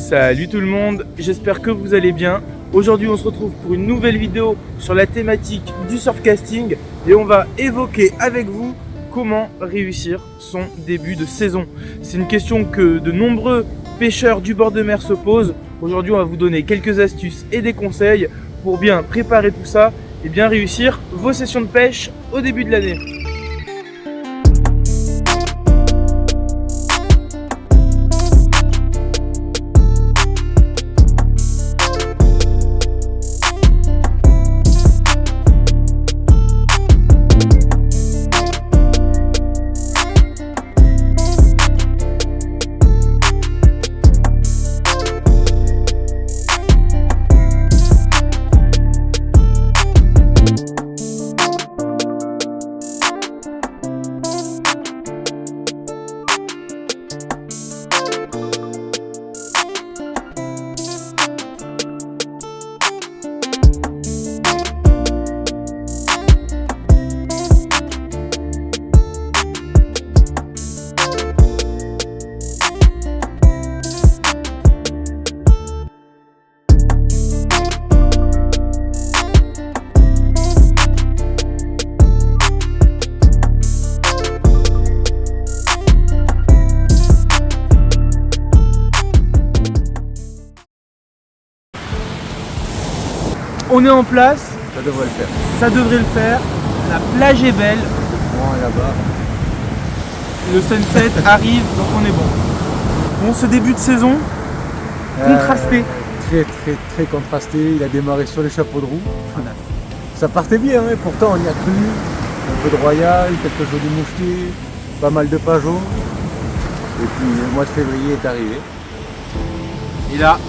Salut tout le monde, j'espère que vous allez bien. Aujourd'hui on se retrouve pour une nouvelle vidéo sur la thématique du surfcasting et on va évoquer avec vous comment réussir son début de saison. C'est une question que de nombreux pêcheurs du bord de mer se posent. Aujourd'hui on va vous donner quelques astuces et des conseils pour bien préparer tout ça et bien réussir vos sessions de pêche au début de l'année. On est en place, Ça devrait le faire. ça devrait le faire, la plage est belle, Bon, là-bas. le sunset arrive donc on est bon. Bon, ce début de saison, contrasté. Très contrasté. Il a démarré sur les chapeaux de roue. Ça partait bien, hein. Pourtant on y a cru. Un peu de royal, quelques jolis mousquets, pas mal de pageaux. Et puis le mois de février est arrivé. Et là,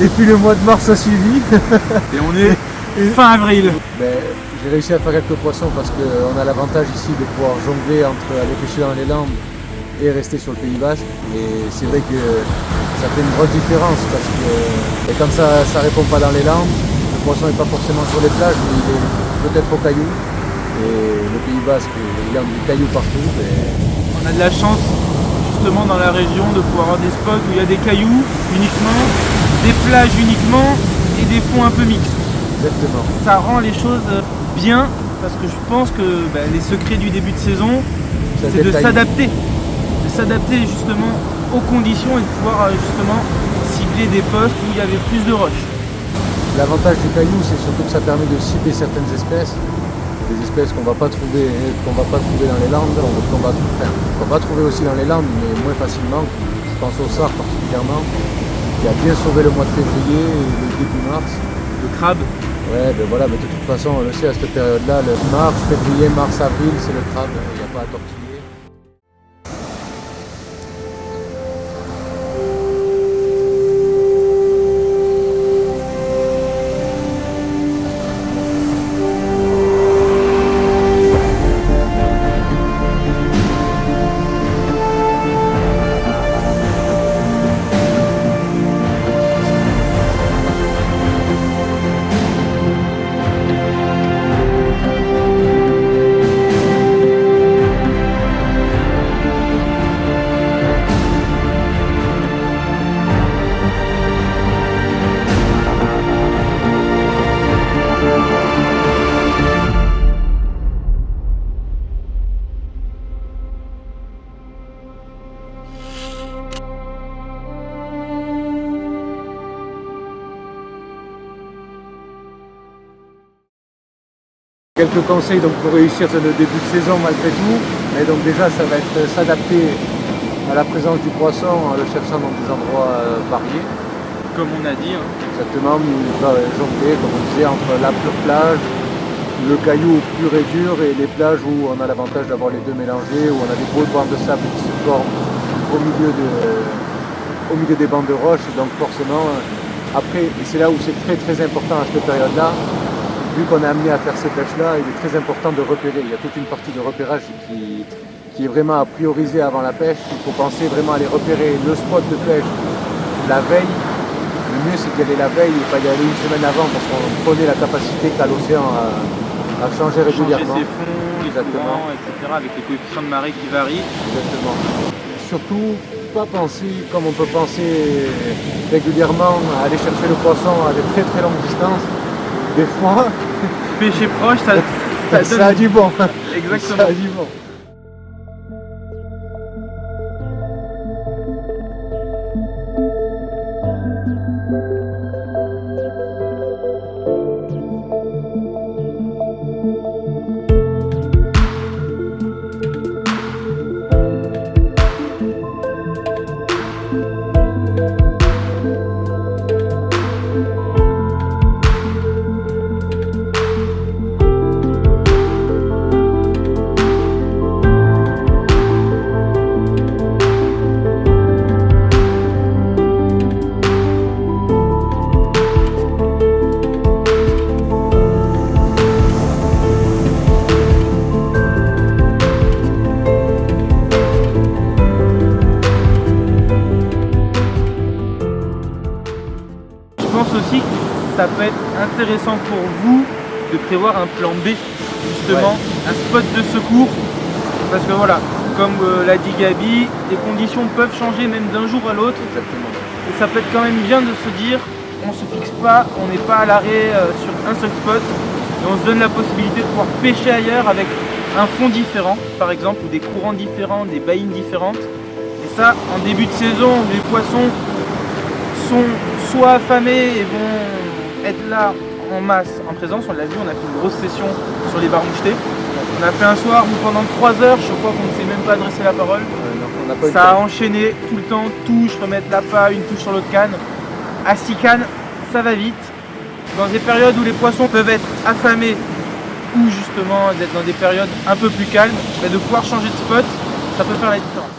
Et puis le mois de mars a suivi. et on est fin avril. Ben, j'ai réussi à faire quelques poissons parce qu'on a l'avantage ici de pouvoir jongler entre aller pêcher dans les Landes et rester sur le Pays Basque. Et c'est vrai que ça fait une grosse différence parce que et quand ça répond pas dans les Landes, le poisson n'est pas forcément sur les plages, mais il est peut-être au caillou. Et le Pays Basque, il y a du caillou partout. On a de la chance justement dans la région de pouvoir avoir des spots où il y a des cailloux uniquement, des plages uniquement et des fonds un peu mixtes. Exactement. Ça rend les choses bien parce que je pense que les secrets du début de saison, c'est de s'adapter. De s'adapter justement aux conditions et de pouvoir justement cibler des postes où il y avait plus de roches. L'avantage du caillou, c'est surtout que ça permet de cibler certaines espèces. Des espèces qu'on va pas trouver dans les Landes, qu'on va trouver aussi dans les Landes, mais moins facilement. Je pense au sard particulièrement, qui a bien sauvé le mois de février et le début mars. Le crabe. Ouais, ben voilà, mais de toute façon, on le sait à cette période-là, le mars, février, mars, avril, c'est le crabe, il n'y a pas à tortiller. Quelques conseils donc, pour réussir le début de saison malgré tout. Mais donc déjà ça va être s'adapter à la présence du poisson en le cherchant dans des endroits variés. Comme on a dit. Exactement, jongler comme on disait entre la pure plage, le caillou pur et dur et les plages où on a l'avantage d'avoir les deux mélangés, où on a des beaux bancs de sable qui se forment au milieu des bancs de roches. Et donc forcément, après, et c'est là où c'est très important à cette période-là, vu qu'on est amené à faire ces pêches-là, il est très important de repérer. Il y a toute une partie de repérage qui est vraiment à prioriser avant la pêche. Il faut penser vraiment à aller repérer le spot de pêche la veille. Le mieux, c'est d'y aller la veille et pas y aller une semaine avant parce qu'on connaît la capacité qu'a l'océan à changer régulièrement. Changer ses fonds, les courants, etc. avec les coefficients de marée qui varient. Exactement. Surtout, pas penser comme on peut penser régulièrement à aller chercher le poisson à des très longues distances. Des fois, Pêcher proche, ça donne... ça a du bon. Exactement. Ça a du bon. Je pense aussi que ça peut être intéressant pour vous de prévoir un plan B, justement, un spot de secours. Parce que voilà, comme l'a dit Gabi, les conditions peuvent changer même d'un jour à l'autre. Exactement. Et ça peut être quand même bien de se dire, on se fixe pas, on n'est pas à l'arrêt sur un seul spot. Et on se donne la possibilité de pouvoir pêcher ailleurs avec un fond différent, par exemple, ou des courants différents, des baïnes différentes. Et ça, en début de saison, les poissons sont soit affamés et vont être là en masse, en présence. On l'a vu, on a fait une grosse session sur les barbes mouchetées. On a fait un soir où pendant 3 heures, je crois qu'on ne s'est même pas adressé la parole. On n'a pas eu Ça a enchaîné tout le temps, touche, remettre l'appât, une touche sur l'autre canne. À 6 cannes, ça va vite. Dans des périodes où les poissons peuvent être affamés ou justement d'être dans des périodes un peu plus calmes, de pouvoir changer de spot, ça peut faire la différence.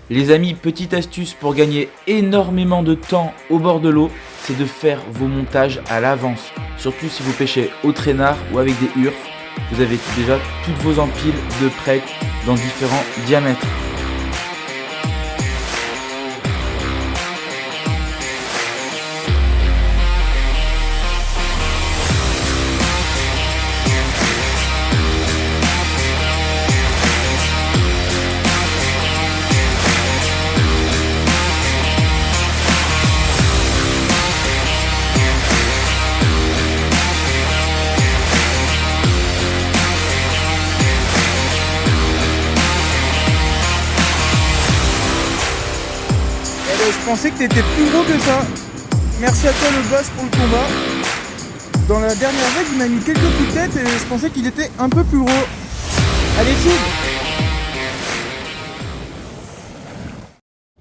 Les amis, petite astuce pour gagner énormément de temps au bord de l'eau, c'est de faire vos montages à l'avance. Surtout si vous pêchez au traînard ou avec des hurfes, vous avez déjà toutes vos empiles de prêtes dans différents diamètres. Je pensais que tu étais plus gros que ça. Merci à toi le boss pour le combat. Dans la dernière vague, il m'a mis quelques coups de tête et je pensais qu'il était un peu plus gros. Allez, Sid.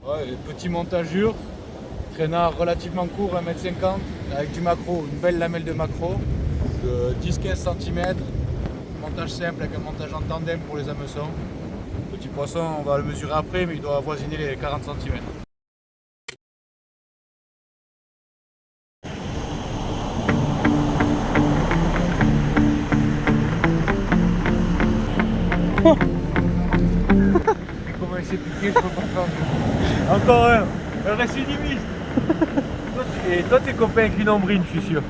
Ouais, petit montageure, traînard relativement court, 1m50, avec du maquereau, une belle lamelle de maquereau de 10-15 cm. Montage simple avec un montage en tandem pour les hameçons. Petit poisson, on va le mesurer après, mais il doit avoisiner les 40 cm. Comment il s'est piqué, je peux pas faire. Encore un, récidiviste. Et toi t'es copain avec une ombrine, je suis sûr.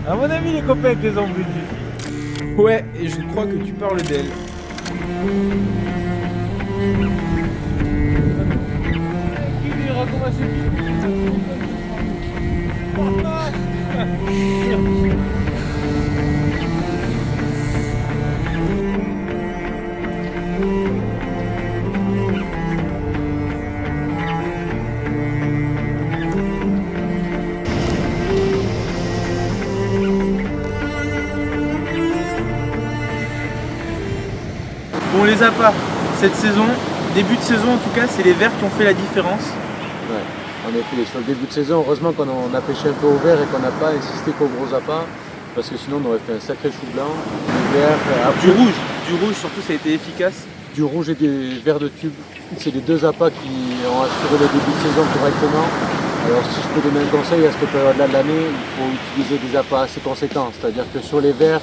À mon avis, les copains avec les ombrines, je suis sûr. Ouais, et je crois que tu parles d'elle. Qui dira comment c'est piqué? On les a pas cette saison, début de saison en tout cas, c'est les verts qui ont fait la différence. Ouais, en effet, sur le début de saison, heureusement qu'on a pêché un peu au vert et qu'on n'a pas insisté qu'au gros appât, parce que sinon on aurait fait un sacré chou blanc. Du vert, Du rouge surtout, ça a été efficace. du rouge et des verts de tube. C'est les deux appâts qui ont assuré le début de saison correctement. Alors si je peux donner un conseil à cette période-là de l'année, il faut utiliser des appâts assez conséquents. C'est-à-dire que sur les verts,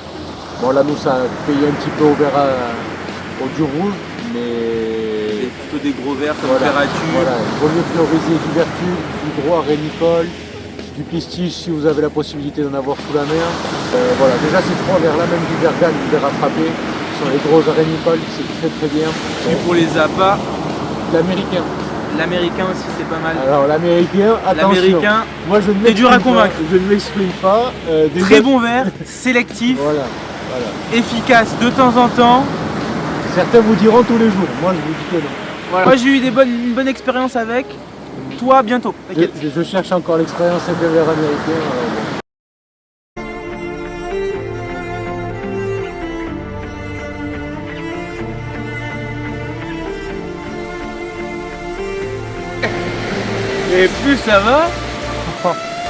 bon là nous ça a payé un petit peu au vert au du rouge, mais C'est plutôt des gros verts comme voilà, température. voilà, il vaut mieux prioriser du vertu, du gros arénicole, du pistige si vous avez la possibilité d'en avoir sous la mer. Voilà, déjà ces trois verts-là, même du vert gagne, du vert attrapé, sont les gros arénicoles, c'est très très bien. Et pour les appâts, l'américain. L'américain aussi, c'est pas mal. Alors l'américain, attention. L'américain, Moi je ne t'es dur à m'exprime convaincre. pas, je ne m'exprime pas. Déjà- très bon verre, sélectif, Voilà. efficace de temps en temps. Certains vous diront tous les jours. Moi je vous dis que non. Voilà. Moi j'ai eu une bonne expérience avec. Toi bientôt, t'inquiète. Je cherche encore l'expérience avec le verre américain. Bon. Et plus ça va,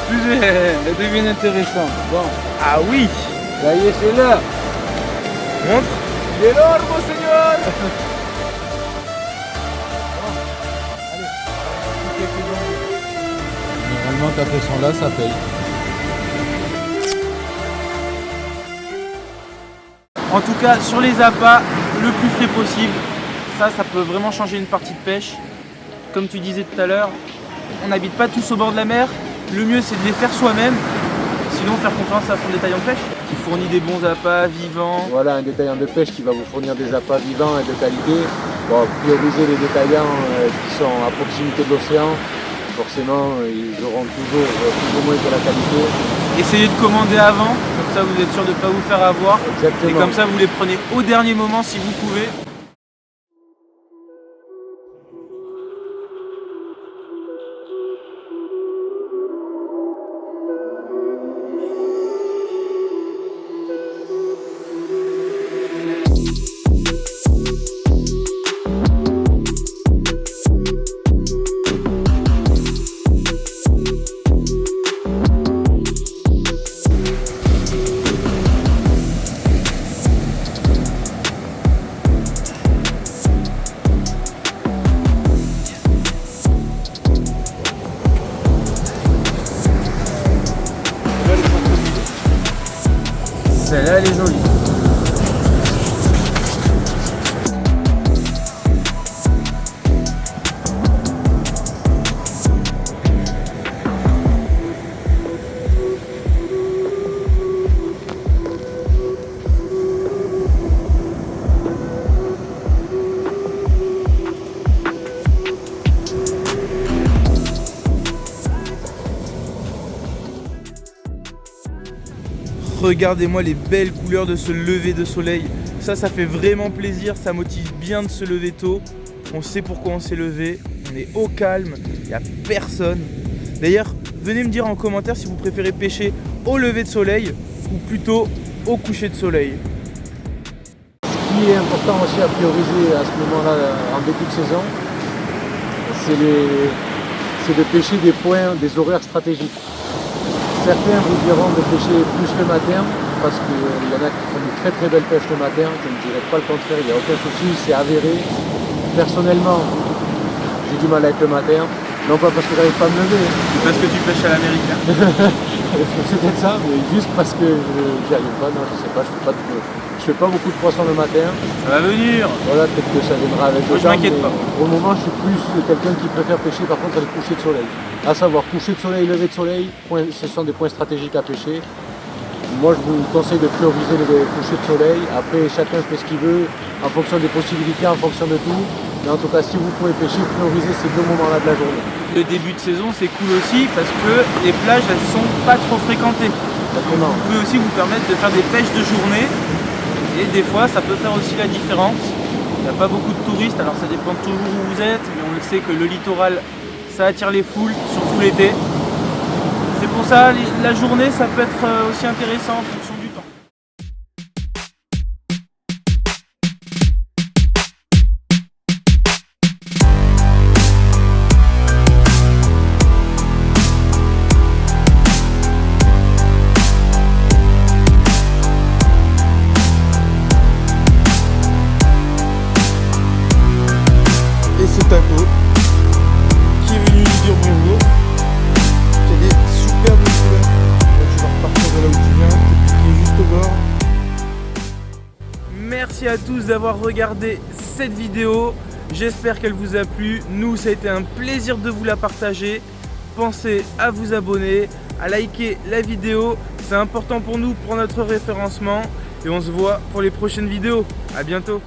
plus elle devient intéressante. Bon, Ah oui. ça y est, c'est l'heure. Montre. Il est l'heure, mon seigneur. Généralement quand elles sont là, ça paye. En tout cas, sur les appâts, le plus frais possible. Ça peut vraiment changer une partie de pêche. Comme tu disais tout à l'heure, on n'habite pas tous au bord de la mer. Le mieux, c'est de les faire soi-même. Sinon, faire confiance à son détaillant de pêche qui fournit des bons appâts vivants. Voilà un détaillant de pêche qui va vous fournir des appâts vivants et de qualité. Bon, prioriser les détaillants qui sont à proximité de l'océan. Forcément, ils auront toujours plus ou moins de la qualité. Essayez de commander avant, comme ça vous êtes sûr de ne pas vous faire avoir. Exactement. Et comme ça, vous les prenez au dernier moment si vous pouvez. Celle-là, elle est jolie. Regardez-moi les belles couleurs de ce lever de soleil. Ça fait vraiment plaisir, ça motive bien de se lever tôt. On sait pourquoi on s'est levé, on est au calme, il n'y a personne. D'ailleurs, venez me dire en commentaire si vous préférez pêcher au lever de soleil ou plutôt au coucher de soleil. Ce qui est important aussi à prioriser à ce moment-là, en début de saison, c'est de pêcher des points, des horaires stratégiques. Certains vous diront de pêcher plus le matin, parce qu'il y en a qui font une très très belle pêche le matin, je ne dirais pas le contraire, il n'y a aucun souci, c'est avéré. Personnellement, j'ai du mal avec le matin, non pas parce que j'arrive pas à me lever, Parce que tu pêches à l'américain. c'est peut-être ça, mais juste parce que j'y arrive pas, non je sais pas, je fais pas beaucoup de poissons le matin. Ça va venir. Voilà, peut-être que ça viendra avec Moi, le je temps, m'inquiète mais pas. Pour le moment, je suis plus quelqu'un qui préfère pêcher par contre à le coucher de soleil. À savoir, coucher de soleil, lever de soleil, ce sont des points stratégiques à pêcher. Moi, je vous conseille de prioriser les couchers de soleil. Après, chacun fait ce qu'il veut, en fonction des possibilités, en fonction de tout. Mais en tout cas, si vous pouvez pêcher, priorisez ces deux moments-là de la journée. Le début de saison, c'est cool aussi parce que les plages, elles sont pas trop fréquentées. Exactement. Vous pouvez aussi vous permettre de faire des pêches de journée. Et des fois, ça peut faire aussi la différence. Il n'y a pas beaucoup de touristes, alors ça dépend toujours où vous êtes, mais on le sait que le littoral, ça attire les foules, surtout l'été. C'est pour ça, la journée, ça peut être aussi intéressant en fonction du temps. Et c'est Taco qui est venu nous dire bonjour. Il y a des superbes couleurs. Là, tu vas repartir de là où tu viens, qui est juste au bord. Merci à tous d'avoir regardé cette vidéo. J'espère qu'elle vous a plu. Nous, ça a été un plaisir de vous la partager. Pensez à vous abonner, à liker la vidéo. C'est important pour nous, pour notre référencement. Et on se voit pour les prochaines vidéos. À bientôt.